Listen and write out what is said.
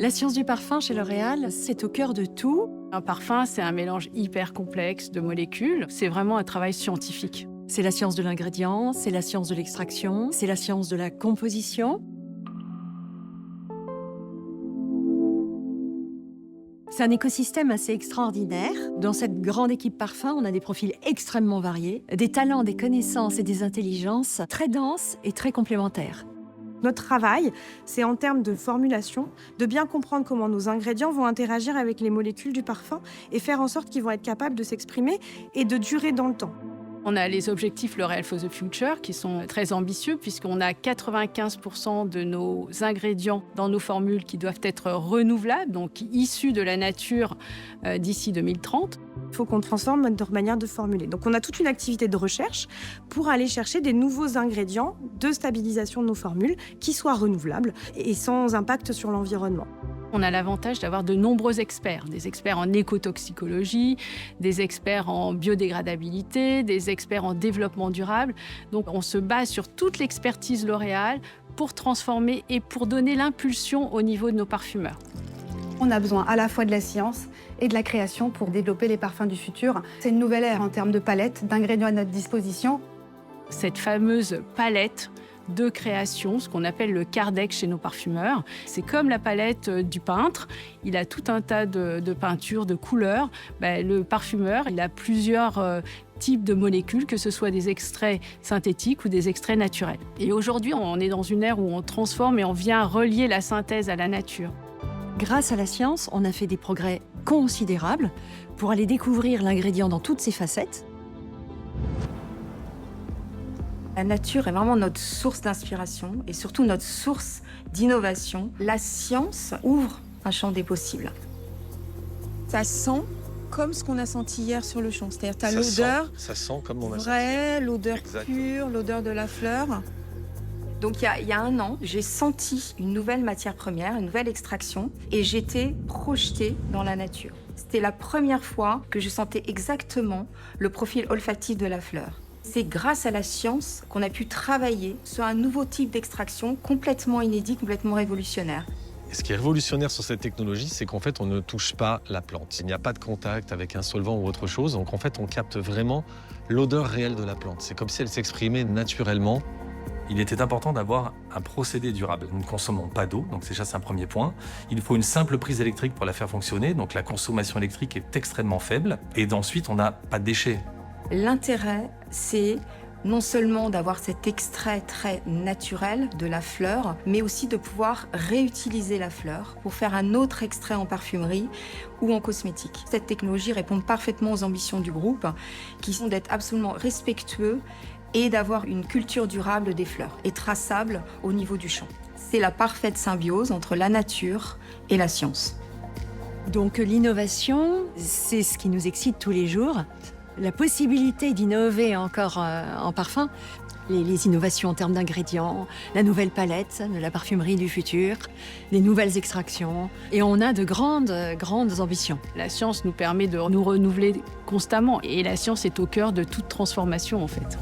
La science du parfum chez L'Oréal, c'est au cœur de tout. Un parfum, c'est un mélange hyper complexe de molécules. C'est vraiment un travail scientifique. C'est la science de l'ingrédient, c'est la science de l'extraction, c'est la science de la composition. C'est un écosystème assez extraordinaire. Dans cette grande équipe parfum, on a des profils extrêmement variés, des talents, des connaissances et des intelligences très denses et très complémentaires. Notre travail, c'est en termes de formulation, de bien comprendre comment nos ingrédients vont interagir avec les molécules du parfum et faire en sorte qu'ils vont être capables de s'exprimer et de durer dans le temps. On a les objectifs L'Oréal for the Future qui sont très ambitieux puisqu'on a 95% de nos ingrédients dans nos formules qui doivent être renouvelables, donc issus de la nature d'ici 2030. Il faut qu'on transforme notre manière de formuler. Donc on a toute une activité de recherche pour aller chercher des nouveaux ingrédients de stabilisation de nos formules qui soient renouvelables et sans impact sur l'environnement. On a l'avantage d'avoir de nombreux experts, des experts en écotoxicologie, des experts en biodégradabilité, des experts en développement durable. Donc on se base sur toute l'expertise L'Oréal pour transformer et pour donner l'impulsion au niveau de nos parfumeurs. On a besoin à la fois de la science et de la création pour développer les parfums du futur. C'est une nouvelle ère en termes de palette, d'ingrédients à notre disposition. Cette fameuse palette de création, ce qu'on appelle le Cardex chez nos parfumeurs. C'est comme la palette du peintre. Il a tout un tas de peintures, de couleurs. Le parfumeur, il a plusieurs types de molécules, que ce soit des extraits synthétiques ou des extraits naturels. Et aujourd'hui, on est dans une ère où on transforme et on vient relier la synthèse à la nature. Grâce à la science, on a fait des progrès considérables pour aller découvrir l'ingrédient dans toutes ses facettes. La nature est vraiment notre source d'inspiration et surtout notre source d'innovation. La science ouvre un champ des possibles. Ça sent comme ce qu'on a senti hier sur le champ. C'est-à-dire, tu as l'odeur Ça sent comme on a vraie, l'odeur Exactement. pure, l'odeur de la fleur. Donc il y a un an, j'ai senti une nouvelle matière première, une nouvelle extraction et j'étais projetée dans la nature. C'était la première fois que je sentais exactement le profil olfactif de la fleur. C'est grâce à la science qu'on a pu travailler sur un nouveau type d'extraction complètement inédit, complètement révolutionnaire. Et ce qui est révolutionnaire sur cette technologie, c'est qu'en fait, on ne touche pas la plante. Il n'y a pas de contact avec un solvant ou autre chose. Donc en fait, on capte vraiment l'odeur réelle de la plante. C'est comme si elle s'exprimait naturellement. Il était important d'avoir un procédé durable. Nous ne consommons pas d'eau, donc déjà c'est un premier point. Il faut une simple prise électrique pour la faire fonctionner, donc la consommation électrique est extrêmement faible. Et ensuite, on n'a pas de déchets. L'intérêt, c'est non seulement d'avoir cet extrait très naturel de la fleur, mais aussi de pouvoir réutiliser la fleur pour faire un autre extrait en parfumerie ou en cosmétique. Cette technologie répond parfaitement aux ambitions du groupe, qui sont d'être absolument respectueux et d'avoir une culture durable des fleurs et traçable au niveau du champ. C'est la parfaite symbiose entre la nature et la science. Donc l'innovation, c'est ce qui nous excite tous les jours. La possibilité d'innover encore en parfum, les innovations en termes d'ingrédients, la nouvelle palette de la parfumerie du futur, les nouvelles extractions. Et on a de grandes ambitions. La science nous permet de nous renouveler constamment et la science est au cœur de toute transformation en fait.